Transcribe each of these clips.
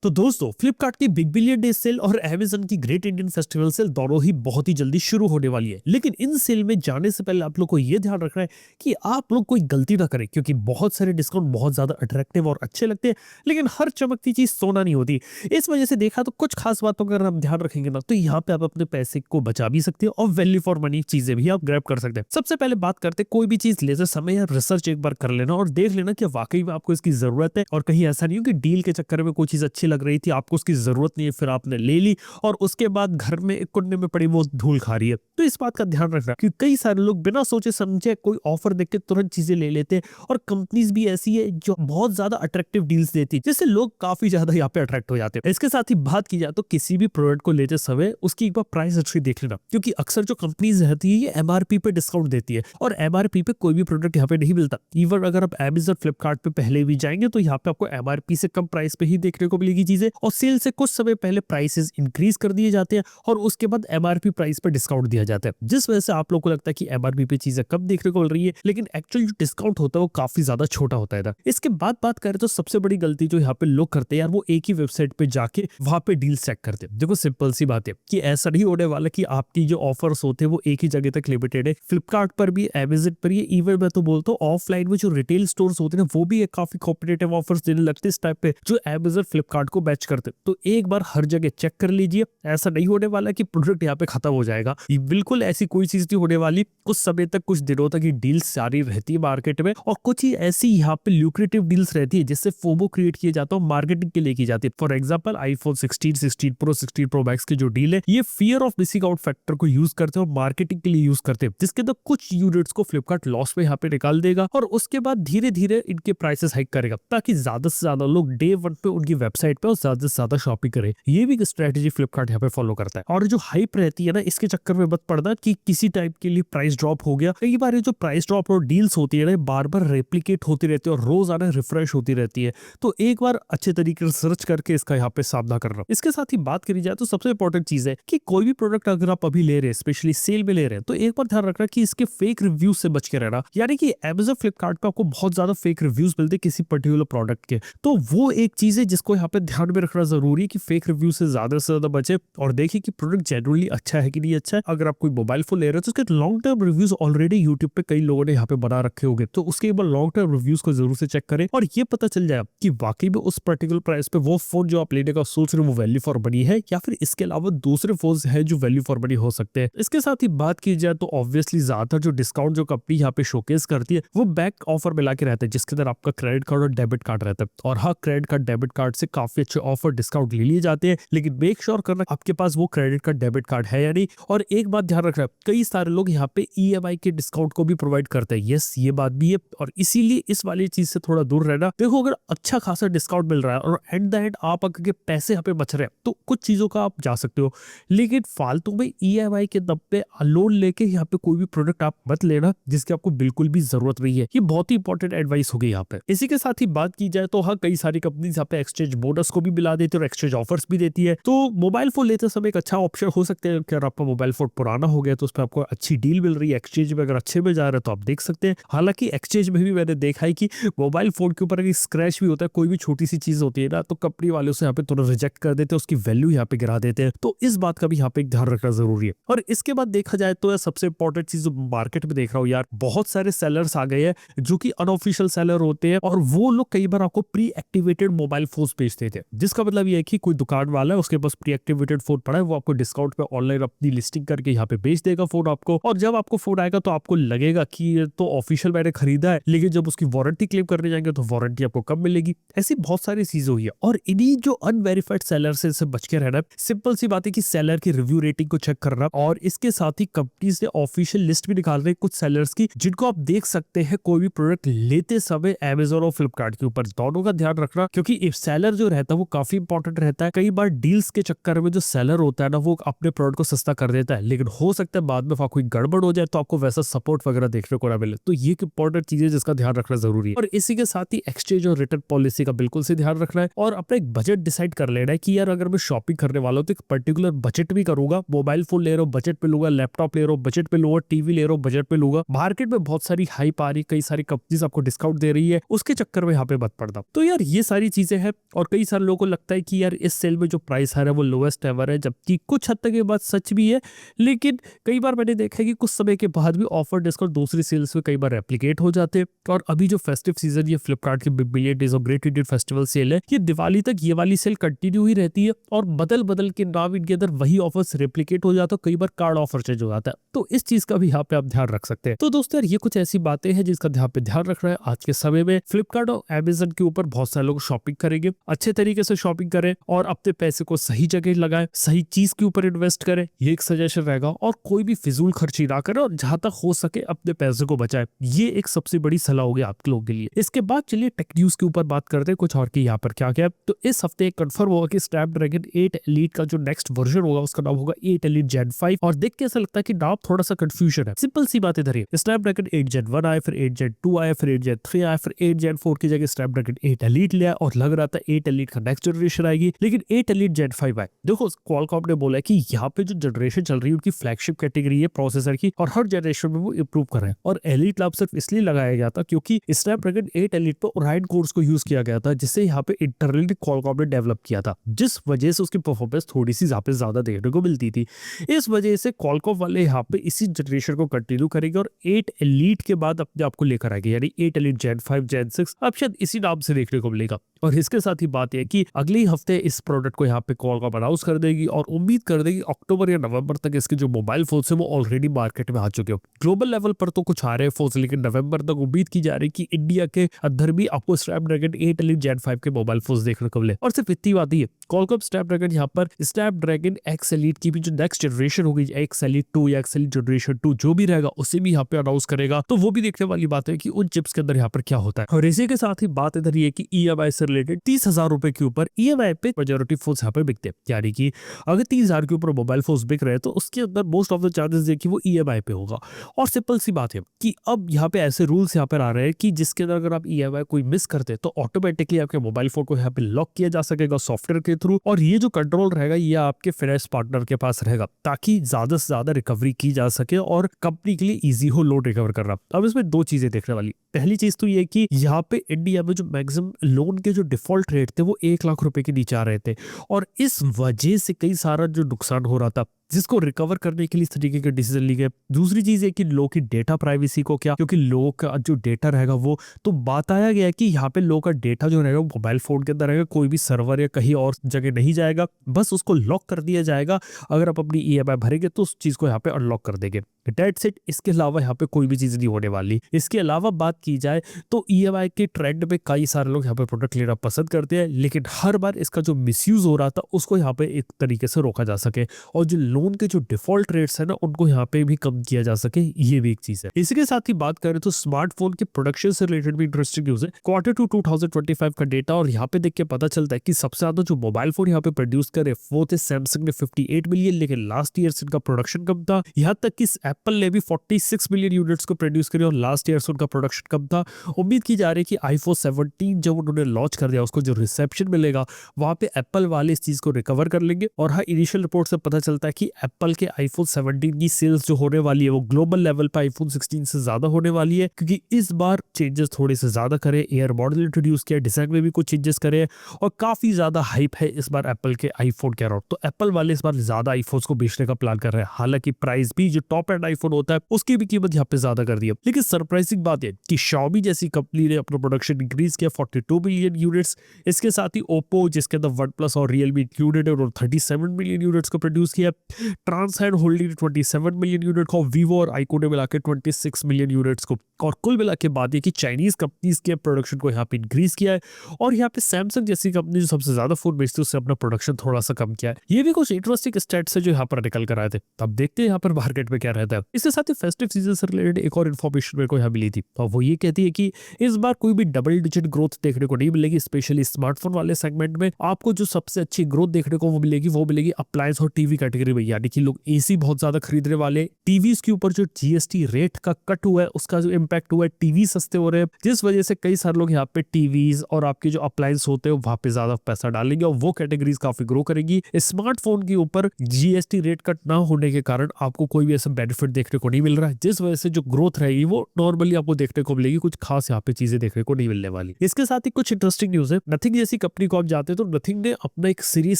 तो दोस्तों फ्लिपकार्ट की बिग बिलियन डे सेल और अमेज़न की ग्रेट इंडियन फेस्टिवल सेल दोनों ही बहुत ही जल्दी शुरू होने वाली है। लेकिन इन सेल में जाने से पहले आप लोग को ये ध्यान रखना है कि आप लोग कोई गलती ना करें, क्योंकि बहुत सारे डिस्काउंट बहुत ज्यादा अट्रैक्टिव और अच्छे लगते हैं। लेकिन हर चमकती चीज सोना नहीं होती। इस वजह से देखा तो कुछ खास बातों का अगर हम ध्यान रखेंगे ना, तो यहाँ पे आप अपने पैसे को बचा भी सकते हो और वैल्यू फॉर मनी चीजें भी आप ग्रैब कर सकते हैं। सबसे पहले बात करते हैं, कोई भी चीज लेते समय या रिसर्च एक बार कर लेना और देख लेना कि वाकई में आपको इसकी जरूरत है, और कहीं ऐसा नहीं हो कि डील के चक्कर में कोई चीज अच्छी लग रही थी, आपको की जरूरत नहीं है, फिर आपने ले ली और उसके बाद घर में एक कुंडे में पड़ी वो धूल खा रही है। तो इस बात का ध्यान रखना कि कई सारे लोग बिना सोचे समझे कोई ऑफर देख के तुरंत चीजें ले लेते हैं, और कंपनीज भी ऐसी है जो बहुत ज्यादा अट्रैक्टिव डील्स देती है, जिससे लोग काफी ज्यादा यहाँ पे अट्रैक्ट हो जाते हैं। इसके साथ ही बात की जाए तो किसी भी प्रोडक्ट को लेते समय उसकी एक बार प्राइस हिस्ट्री देख लेना, क्योंकि अक्सर जो कंपनीज रहती है ये एमआरपी पे डिस्काउंट देती है, और एमआरपी पे कोई भी प्रोडक्ट यहाँ पे नहीं मिलता। इवन अगर आप अमेज़न फ्लिपकार्ट पे पहले भी जाएंगे तो यहाँ पे आपको एमआरपी से कम प्राइस पे ही देखने को मिलेगी चीजें, और सेल से कुछ समय पहले प्राइसेस इंक्रीज कर दिए जाते हैं और उसके बाद एमआरपी प्राइस पर डिस्काउंट दिया जाता है, जिस वजह से आप लोगों को लगता है कि एमआरपी पे चीजें कम देखने को मिल रही है, लेकिन एक्चुअल जो डिस्काउंट होता है वो काफी ज्यादा छोटा होता है। इसके बाद बात करें तो सबसे बड़ी गलती जो यहाँ पे लोग करते हैं यार, वो एक ही वेबसाइट पे जाके वहां पे डील चेक करते हैं। देखो सिंपल सी बात है कि ऐसा नहीं होने वाला कि आपकी जो ऑफर्स होते हैं वो एक ही जगह तक लिमिटेड है। फ्लिपकार्ट पर भी, अमेज़न पर भी, इवन मैं तो बोलता हूँ ऑफलाइन में जो रिटेल स्टोर्स होते हैं वो भी काफी कॉम्पिटिटिव ऑफर्स देने लगते हैं इस टाइप पे, जो अमेज़न फ्लिपकार्ट को मैच करते। तो एक बार हर जगह चेक कर लीजिए। ऐसा नहीं होने वाला कि प्रोडक्ट यहाँ पे खत्म हो जाएगा, ये बिल्कुल ऐसी कोई चीज नहीं होने वाली। कुछ समय तक, कुछ दिनों तक ये डील्स जारी रहती है मार्केट में, और कुछ ही ऐसी यहाँ पे ल्यूक्रेटिव डील्स रहती है जिससे फोमो क्रिएट किया जाता है, मार्केटिंग के लिए की जाती है। For example iPhone 16, 16 pro, 16 pro max की जो डील है, ये fear of missing out factor को यूज करते हैं और मार्केटिंग के लिए यूज करते हैं, जिसके अंदर कुछ यूनिट्स को फ्लिपकार्ट लॉस में यहाँ पे निकाल देगा और उसके बाद धीरे धीरे इनके प्राइसेस हाइक करेगा, ताकि ज्यादा से ज्यादा लोग डे वन पे उनकी वेबसाइट पे और ज्यादा से ज्यादा शॉपिंग करें। ये भी स्ट्रेटेजी फ्लिपकार्ट यहाँ पे फॉलो करता है। और जो हाइप रहती है ना, इसके चक्कर में मत पड़ना कि किसी टाइप के लिए प्राइस ड्रॉप हो गया। कई बार ये जो प्राइस ड्रॉप और डील्स होती है ना, बार बार रेप्लिकेट होती रहती है और रोजाना रिफ्रेश होती रहती है, तो एक बार अच्छे तरीके से सर्च करके इसका यहाँ पे सामना करना। इसके साथ ही बात करी जाए तो सबसे इंपॉर्टेंट चीज है कि कोई भी प्रोडक्ट अगर आप अभी ले रहे हैं, स्पेशली सेल में ले रहे हैं, तो एक बार ध्यान रखना कि इसके फेक रिव्यूज से बच के रहना। यानी कि अमेज़न फ्लिपकार्ट पे आपको बहुत ज्यादा फेक रिव्यूज मिलते हैं किसी पर्टिकुलर प्रोडक्ट के, तो वो एक चीज है जिसको यहाँ पे ध्यान में रखना जरूरी है कि फेक रिव्यू से ज्यादा बचे और देखिए कि प्रोडक्ट जेन्युइनली अच्छा है कि नहीं अच्छा है। अगर आप कोई मोबाइल फोन ले रहे हो तो उसके long term reviews already YouTube पे कई लोगों ने यहाँ पे बना रखे होंगे, तो उसके एक बार लॉन्ग टर्म रिव्यूज को जरूर से चेक करें और ये पता चल जाए कि वाकई में उस पर्टिकुलर प्राइस पे वो फोन जो आप लेने का सोच रहे हो वो वैल्यू फॉर मनी है, या फिर इसके अलावा दूसरे फोन है जो वैल्यू फॉर मनी हो सकते हैं। इसके साथ ही बात की जाए तो ऑब्वियसली ज्यादातर जो डिस्काउंट जो कंपनी यहाँ पे शोकेस करती है वो बैक ऑफर मिला के रहता है, जिसके अंदर आपका क्रेडिट कार्ड और डेबिट कार्ड रहता है। और हाँ, क्रेडिट कार्ड डेबिट कार्ड से काफी अच्छे ऑफर डिस्काउंट ले लिए जाते हैं, लेकिन मेक श्योर करना आपके पास वो क्रेडिट कार्ड डेबिट कार्ड है या नहीं। और एक बात ध्यान रखना, कई सारे लोग यहाँ पे ईएमआई के डिस्काउंट को भी प्रोवाइड करते हैं। यस, ये बात भी है, और इसीलिए इस वाली चीज से थोड़ा दूर रहना। देखो, अगर अच्छा खासा डिस्काउंट मिल रहा है और एट द एंड आप अगर के पैसे यहाँ पे बच रहे हैं तो कुछ चीजों का आप जा सकते हो, लेकिन फालतू में ईएमआई के दम पे लोन लेके यहाँ पे कोई भी प्रोडक्ट आप मत लेना जिसकी आपको बिल्कुल भी जरूरत नहीं है। ये बहुत ही इंपॉर्टेंट एडवाइस हो गई यहाँ पे। इसी के साथ ही बात की जाए तो हाँ, कई सारी कंपनीज यहाँ पे एक्सचेंज बोनस को भी मिला देती है और एक्सचेंज ऑफर्स भी देती है। तो मोबाइल फोन लेते समय एक अच्छा ऑप्शन हो सकता है, अगर आपका मोबाइल फोन पुराना हो गया तो उस पर आपको अच्छी डील मिल रही है, एक्सचेंज में अगर अच्छे में जा रहा है तो आप देख सकते हैं। हालांकि एक्सचेंज में भी मैंने देखा है कि मोबाइल फोन के ऊपर अगर स्क्रैच भी होता है, कोई भी छोटी सी चीज होती है ना, तो कंपनी वाले उसे यहाँ पे तुरंत रिजेक्ट कर देते हैं, उसकी वैल्यू यहाँ पे गिरा देते हैं। तो इस बात का भी यहाँ पे ध्यान रखना जरूरी है। और इसके बाद देखा जाए तो सबसे इंपॉर्टेंट चीज जो मार्केट में देख रहा हूँ यार, बहुत सारे सेलर्स आ गए हैं जो कि अनऑफिशियल सेलर होते हैं, और वो लोग कई बार आपको प्री एक्टिवेटेड मोबाइल फोन बेचते थे, जिसका मतलब ये है कि कोई दुकान वाला है, उसके पास प्री एक्टिवेटेड फोन पड़ा है, वो आपको डिस्काउंट पे ऑनलाइन अपनी लिस्टिंग करके यहाँ पे बेच देगा फोन आपको। और जब आपको फोन आएगा तो आपको लगेगा कि ये तो ऑफिशियल मैंने खरीदा है, लेकिन जब उसकी वारंटी क्लेम करने जाएंगे तो वारंटी आपको कम मिलेगी। ऐसी बहुत सारी चीजें हुई है, और इन्हीं जो अनवेरिफाइड सेलर से बच के रहना। सिंपल सी बात है कि सेलर की रिव्यू रेटिंग को चेक करना, और इसके साथ ही कंपनी से ऑफिशियल लिस्ट भी निकाल रहे हैं कुछ सेलर्स की, जिनको आप देख सकते हैं कोई भी प्रोडक्ट लेते समय अमेज़न और फ्लिपकार्ट के ऊपर। दोनों का ध्यान रखना, क्योंकि सेलर जो रहता है वो काफी इंपॉर्टेंट रहता है। कई बार डील्स के चक्कर में जो सेलर होता है ना, वो अपने प्रोडक्ट को सस्ता कर देता है, लेकिन हो सकता है बाद में कोई गड़बड़ हो जाए तो आपको वैसा सपोर्ट वगैरह देखने को ना मिले। तो ये एक इंपॉर्टेंट चीज है जिसका ध्यान रखना जरूरी है। और इसी के साथ ही एक्सचेंज और रिटर्न पॉलिसी का बिल्कुल से ध्यान रखना है, और अपना एक बजट डिसाइड कर लेना है कि यार अगर मैं शॉपिंग करने वाला हूँ तो एक पर्टिकुलर बजट भी करूंगा। मोबाइल फोन ले रहा हूँ बजट पे लूंगा, लैपटॉप ले रहा हूँ बजट पे लूंगा, टीवी ले रहा हूँ बजट पे लूंगा। मार्केट में बहुत सारी हाइप आ रही, कई सारी कंपनीज आपको डिस्काउंट दे रही है, उसके चक्कर में यहाँ पे मत पड़ना। तो यार ये सारी चीजें हैं, और कई सारे लोगों को लगता है कि यार इस सेल में जो प्राइस है वो लोएस्ट एवर है, जबकि कुछ हद तक ये बात सच भी है। लेकिन कई बार मैंने देखा है कि कुछ समय के बाद भी ऑफर डिस्काउंट दूसरी सेल्स में कई बार रेप्लिकेट हो जाते हैं। और अभी जो फेस्टिव सीजन ये फ्लिपकार्ट की बिग बिलियन डेज और ग्रेट इंडियन फेस्टिवल सेल है, ये दिवाली तक ये वाली सेल कंटिन्यू ही रहती है और बदल बदल के नाम इनके अंदर वही ऑफर्स रेप्लिकेट हो जाता है, कई बार कार्ड ऑफर चेंज हो जाता है। तो इस चीज का भी यहाँ पे आप ध्यान रख सकते हैं। तो दोस्तों यार ये कुछ ऐसी बातें हैं जिसका यहाँ पे ध्यान रखना है। आज के समय में फ्लिपकार्ट और अमेजन के ऊपर बहुत सारे लोग शॉपिंग करेंगे, अच्छे तरीके से शॉपिंग करें और अपने पैसे को सही जगह लगाएं, सही चीज के ऊपर इन्वेस्ट करें, ये एक सजेशन रहेगा। और कोई भी फिजूल खर्ची ना करें और जहां तक हो सके अपने पैसे को बचाएं, ये एक सबसे बड़ी सलाह होगी आप लोगों के लिए। इसके बाद चलिए टेक न्यूज के ऊपर बात करते हैं कुछ और की यहाँ पर क्या क्या है। तो इस हफ्ते कंफर्म होगा कि स्नैपड्रैगन 8 एलीट का जो नेक्स्ट वर्जन होगा उसका नाम होगा 8 एलीट जेन 5। और देख के ऐसा लगता है कि नाम थोड़ा सा कंफ्यूजन है। सिंपल सी बात इधर है, स्नैपड्रैगन 8 जेन 1 आया, फिर 8 जेन 2 आया, फिर 8 जेन 3 आया, फिर 8 जेन 4 की जगह स्नैपड्रैगन 8 एलीट लिया और लग रहा था 8 एलीट का नेक्स्ट जनरेशन आएगी, लेकिन 8 एलीट जेन 5 आए। देखो क्वालकॉम ने बोला है कि यहाँ पे जो जनरेशन चल रही है उनकी फ्लैगशिप कैटेगरी है प्रोसेसर की और हर जनरेशन में वो इंप्रूव कर रहे हैं। और एलीट नाम सिर्फ इसलिए लगाया गया था क्योंकि स्नैपड्रैगन 8 एलीट पर ओरायन कोर्स को यूज किया गया था, जिसे यहाँ पे इंटरनली क्वालकॉम ने डेवलप किया था, जिस वजह से उसकी परफॉर्मेंस थोड़ी सी यहाँ पे ज्यादा देखने को मिलती थी। इस वजह से क्वालकॉम वाले यहाँ पे इसी जनरेशन को कंटिन्यू करेंगे और 8 एलीट के बाद अपने आपको लेकर आएंगे, यानी 8 एलीट जेन 5 जेन 6 अब शायद इसी नाम से देखने को मिलेगा। और इसके साथ ही बात है कि अगले हफ्ते इस प्रोडक्ट को यहाँ पे क्वालकॉम अनाउंस कर देगी और उम्मीद कर देगी अक्टूबर या नवंबर तक इसके जो मोबाइल फोन्स है वो ऑलरेडी मार्केट में आ चुके हो। ग्लोबल लेवल पर तो कुछ आ रहे हैं फोन्स, लेकिन नवंबर तक उम्मीद की जा रही है कि इंडिया के अंदर भी आपको स्नैपड्रैगन 8 एलीट जेन 5 के मोबाइल फोन्स देखने को मिले। और सिर्फ इतनी बात ही है, क्वालकॉम स्नैपड्रैगन यहाँ पर स्नैपड्रैगन एक्स एलीट की भी जो नेक्स्ट जनरेशन होगी, एक्स एलीट 2 या एक्स एलीट जनरेशन 2 जो भी रहेगा उसे भी यहाँ पे अनाउंस करेगा। तो वो भी देखने वाली बात है कि उन चिप्स के अंदर यहाँ पर क्या होता है। और इसी के साथ ही बात इधर ये कि ईएमआई से रिलेटेड 30,000 रुपए के ऊपर ईएमआई पे मेजॉरिटी फोन्स यहाँ पे बिकते हैं, यानी कि अगर 30,000 के ऊपर मोबाइल फोन्स बिक रहे हैं तो उसके अंदर मोस्ट ऑफ द चार्जेस देखिए वो ईएमआई पे होगा। और सिंपल सी बात है कि अब यहाँ पे ऐसे रूल्स यहाँ पर आ रहे हैं कि जिसके अंदर अगर आप ईएमआई कोई मिस करते हैं तो ऑटोमेटिकली आपके मोबाइल फोन को यहाँ पे लॉक किया जा सकेगा सॉफ्टवेयर के थ्रू। और ये जो कंट्रोल रहेगा ये आपके फाइनेंस पार्टनर के पास रहेगा, ताकि ज्यादा से ज्यादा रिकवरी की जा सके और कंपनी के लिए इजी हो लोन रिकवर करना। अब इसमें दो चीजें देखने वाली, पहली चीज तो ये कि यहाँ पे इंडिया में जो मैक्सिमम लोन के जो डिफॉल्ट रेट थे वो 1 लाख रुपए के नीचे आ रहे थे और इस वजह से कई सारा जो नुकसान हो रहा था जिसको रिकवर करने के लिए इस तरीके के डिसीजन लिए गए। दूसरी चीज है कि लोगों की डेटा प्राइवेसी को क्या, क्योंकि लोगों का जो डेटा रहेगा वो तो बताया गया है कि यहाँ पे लोगों का डेटा जो रहेगा मोबाइल फोन के अंदर रहेगा, कोई भी सर्वर या कहीं और जगह नहीं जाएगा, बस उसको लॉक कर दिया जाएगा। अगर आप अपनी ईएमआई भरेंगे तो उस चीज को यहाँ पे अनलॉक कर देंगे, डेट्स इट। इसके अलावा यहाँ पे कोई भी चीज नहीं होने वाली। इसके अलावा बात की जाए तो ईएमआई के ट्रेंड में कई सारे लोग यहाँ पे प्रोडक्ट लेना पसंद करते हैं, लेकिन हर बार इसका जो मिसयूज हो रहा था उसको यहाँ पे एक तरीके से रोका जा सके और जो लोन के जो डिफॉल्ट रेट्स है ना उनको यहाँ पे भी कम किया जा सके, ये भी एक चीज है। इसी के साथ ही बात करें तो स्मार्टफोन के प्रोडक्शन से रिलेटेड भी इंटरेस्टिंग न्यूज है। Q2 2025 का डेटा और यहाँ पे देख के पता चलता है कि सबसे ज्यादा जो मोबाइल फोन यहाँ पे प्रोड्यूस करे वो थे सैमसंग ने 58 मिलियन, लेकिन लास्ट ईयर से इनका प्रोडक्शन कम था। यहाँ तक कि एप्पल ने भी 46 मिलियन यूनिट्स को प्रोड्यूस करे और लास्ट ईयर से उनका प्रोडक्शन कम था। उम्मीद की जा रही है कि आईफोन 17 जब उन्होंने लॉन्च कर दिया उसको जो रिसेप्शन मिलेगा वहां पे एप्पल वाले इस चीज को रिकवर कर लेंगे। और हाँ, इनिशियल रिपोर्ट से पता चलता है कि एप्पल के आईफोन 17 की सेल्स जो होने वाली है वो ग्लोबल लेवल पे आईफोन 16 से ज्यादा होने वाली है, क्योंकि इस बार चेंजेस थोड़े से ज्यादा करे, एयर मॉडल इंट्रोड्यूस किया, डिजाइन में भी कुछ चेंजेस करे और काफी ज्यादा हाइप है इस बार एप्पल के आईफोन के अराउंड। तो एप्पल वाले इस बार ज्यादा आईफोन्स को बेचने का प्लान कर रहे हैं। हालांकि प्राइस भी जो टॉप एंड आईफोन होता है उसकी भी कीमत यहाँ पे ज्यादा कर दी है। लेकिन सरप्राइजिंग बात है कि Xiaomi जैसी कंपनी ने अपना प्रोडक्शन इंक्रीज किया 42 मिलियन यूनिट्स। इसके साथ ही Oppo जिसके अंदर OnePlus और Realme इंक्लूडेड है उन्होंने 37 मिलियन यूनिट्स को प्रोड्यूस किया। ट्रांसहैंड होल्डिंग 27 मिलियन यूनिट को, Vivo और iQOO ने मिलाकर 26 मिलियन यूनिट्स को। और कुल मिला के बात है कि चाइनीज कंपनीज के प्रोडक्शन को यहाँ पे इंक्रीज किया है और यहाँ पे सैमसंग जैसी कंपनी जो सबसे ज्यादा फोन बेचती है उससे अपना प्रोडक्शन थोड़ा सा कम किया है। ये भी कुछ इंटरेस्टिंग स्टैट्स है जो यहाँ पर निकल कर आए थे। तब देखते हैं यहाँ पर मार्केट में क्या रहता है। इसके साथ ही फेस्टिव सीजन से रिलेटेड एक और इन्फॉर्मेशन मेरे को यहाँ मिली थी और वो ये कहती है कि इस बार कोई भी डबल डिजिट ग्रोथ देखने को नहीं मिलेगी, स्पेशली स्मार्टफोन वाले सेगमेंट में। आपको जो सबसे अच्छी ग्रोथ देखने को वो मिलेगी अप्लायंस और टीवी कैटेगरी में, यानी कि लोग एसी बहुत ज्यादा खरीदने वाले। टीवीज के ऊपर जो जीएसटी रेट का कट हुआ है उसका जो इम्पैक्ट हुआ है, टीवी सस्ते हो रहे हैं, जिस वजह से कई सारे लोग यहाँ पे टीवीज और आपके जो अप्लायंस होते हैं वहां पे ज्यादा पैसा डालेंगे और वो कैटेगरीज काफी ग्रो करेगी। स्मार्टफोन के ऊपर जीएसटी रेट कट ना होने के कारण आपको कोई भी ऐसा बेनिफिट बेनिफिट देखने को नहीं मिल रहा है, जिस वजह से जो ग्रोथ रहेगी वो नॉर्मली आपको देखने को मिलेगी, कुछ खास यहाँ पे चीजें देखने को नहीं मिलने वाली। इसके साथ ही कुछ इंटरेस्टिंग न्यूज है। नथिंग जैसी कंपनी को आप जाते हैं तो नथिंग ने अपना एक सीरीज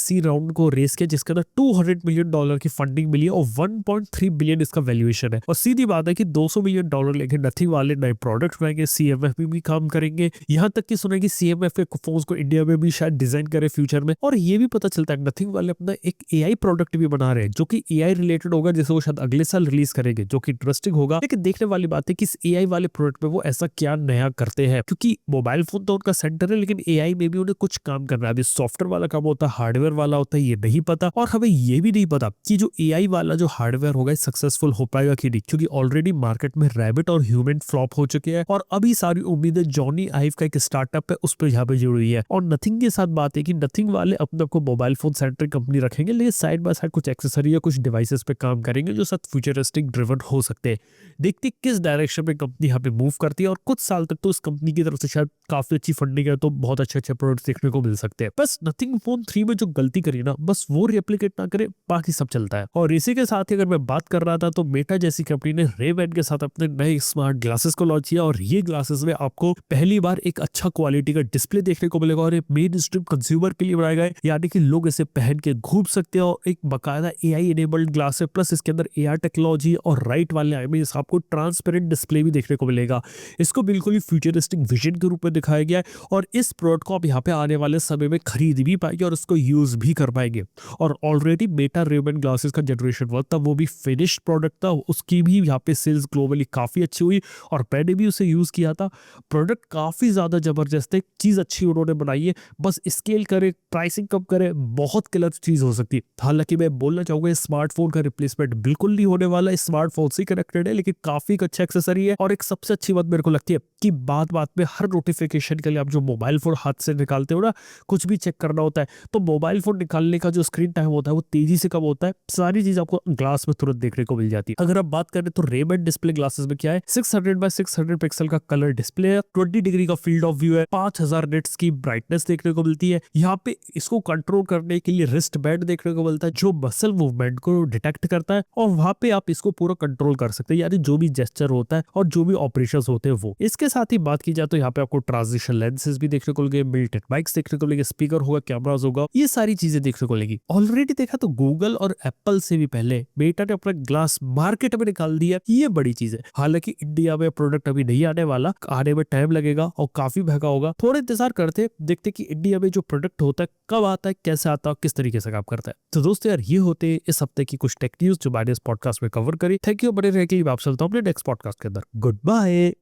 सी राउंड को रेस किया, जिसके अंदर $200 मिलियन की फंडिंग मिली है और 1.3 बिलियन इसका वैल्यूएशन है। और सीधी बात है कि $200 मिलियन लेके नथिंग वाले नए प्रोडक्ट बनाएंगे, सीएमएफ में भी काम करेंगे, यहाँ तक कि सुना कि सीएमएफ के फोन्स को इंडिया में भी शायद डिजाइन करे फ्यूचर में। और ये भी पता चलता है नथिंग वाले अपना एक एआई प्रोडक्ट भी बना रहे हैं जो कि एआई रिलेटेड होगा, जिसे वो शायद अगले साल रिलीज करेंगे, जो कि इंटरेस्टिंग होगा। लेकिन देखने वाली बात है कि इस एआई वाले प्रोडक्ट में वो ऐसा क्या नया करते हैं, क्योंकि मोबाइल फोन तो उनका सेंटर है, लेकिन एआई में भी उन्हें कुछ काम करना है। अभी सॉफ्टवेयर वाला काम होता है, हार्डवेयर वाला होता है, ये नहीं पता। और हमें ये भी नहीं पता कि जो एआई वाला जो हार्डवेयर होगा सक्सेसफुल हो पाएगा कि नहीं, क्योंकि ऑलरेडी मार्केट में रैबिट और ह्यूमन फ्लॉप हो चुके हैं और अभी सारी उम्मीदें जॉनी आइव का एक स्टार्टअप है उस पर यहाँ पे जुड़ी हुई है। और नथिंग के साथ बात है कि नथिंग वाले अपने को मोबाइल फोन सेंट्रिक कंपनी रखेंगे, लेकिन साइड बाय साइड कुछ एक्सेसरी या कुछ डिवाइसेस पे काम करेंगे जो साथ फ्यूचरिस्टिक ड्रिवन हो सकते हैं। देखते किस डायरेक्शन में कंपनी यहाँ पे मूव करती है, और कुछ साल तक तो इस कंपनी की तरफ से शायद काफी अच्छी फंडिंग है, तो बहुत अच्छे अच्छे प्रोडक्ट्स देखने को मिल सकते हैं। बस नथिंग फोन 3 में जो गलती करी ना, बस वो रेप्लिकेट ना करे, बाकी सब चलता है। और इसी के साथ ही अगर मैं बात कर रहा था तो मेटा जैसी कंपनी ने रे-बैन के साथ अपने नए स्मार्ट ग्लासेस को लॉन्च किया, और ये ग्लासेस में आपको पहली बार एक अच्छा क्वालिटी का डिस्प्ले देखने को मिलेगा और मेन स्ट्रीम कंज्यूमर के लिए बनाया गया है, यानी कि लोग इसे पहन के घूम सकते हैं। और एक बकायदा एआई इनेबल्ड ग्लास है, प्लस इसके अंदर एआर टेक्नोलॉजी और राइट वाले आई में आपको ट्रांसपेरेंट डिस्प्ले भी देखने को मिलेगा। इसको बिल्कुल ही फ्यूचरिस्टिक विजन के रूप में दिखाया गया है, और इस प्रोडक्ट को आप यहाँ पे आने वाले समय में खरीद भी पाएंगे और उसको यूज भी कर पाएंगे। और ऑलरेडी मेटा रे-बैन ग्लासेस का जनरेशन 1 था, वो भी फिनिश्ड प्रोडक्ट था, उसकी भी यहाँ पे सेल्स ग्लोबली काफी अच्छी हुई और मैंने भी उसे यूज किया था। प्रोडक्ट काफी ज्यादा जबरदस्त है, चीज अच्छी उन्होंने बनाई है, बस स्केल करे, प्राइसिंग कम करे, बहुत क्लच चीज हो सकती है। हालांकि मैं बोलना चाहूंगा स्मार्टफोन का रिप्लेसमेंट बिल्कुल नहीं होने वाला, स्मार्टफोन से कनेक्टेड है, लेकिन काफी अच्छा एक्सेसरी है। और एक सबसे अच्छी बात मेरे को लगती है कि बात बात में हर नोटिफिकेशन के लिए आप जो मोबाइल फोन हाथ से निकालते हो ना, कुछ भी चेक करना होता है तो मोबाइल फोन निकालने का जो स्क्रीन टाइम होता है वो तेजी से कम होता है, सारी चीज आपको ग्लास में तुरंत देखने को मिल जाती है। अगर आप बात करें तो रे-बैन डिस्प्ले ग्लासेस में क्या है, 600 बाय 600 पिक्सल का कलर डिस्प्ले है, 20 डिग्री का फील्ड ऑफ व्यू है, 5000 निट्स की ब्राइटनेस देखने को मिलती है। यहाँ पे इसको कंट्रोल करने के लिए रिस्ट बैंड देखने को मिलता है जो मसल मूवमेंट को डिटेक्ट करता है, और वहां पे आप इसको पूरा कंट्रोल कर सकते हैं, यानी जो भी जेस्चर होता है और जो भी ऑपरेशंस होते हैं वो। इसके साथ ही बात की जाए तो यहाँ पे आपको ट्रांजिशन लेंसेज भी देखने को मिलेंगे, बिल्ट इन माइक्स देखने को मिलेंगे, स्पीकर होगा, कैमरास होगा, ये सारी चीजें देखने को मिलेगी। ऑलरेडी देखा तो गूगल और एप्पल से भी पहले मेटा ने अपना ग्लास मार्केट में निकाल दिया, ये बड़ी चीज है। हालांकि इंडिया में प्रोडक्ट अभी नहीं आने वाला, आने में टाइम लगेगा और काफी महंगा होगा, थोड़ा इंतजार करते देखते कि इंडिया में जो प्रोडक्ट होता है कब आता है, कैसे आता है, किस तरीके से काम करता है। तो दोस्तों यार, ये होते इस हफ्ते की कुछ टेक न्यूज जो मैंने इस पॉडकास्ट में कवर करी। थैंक यू, बने रहे कि आप चलता हूँ अपने नेक्स्ट पॉडकास्ट के अंदर। Good bye.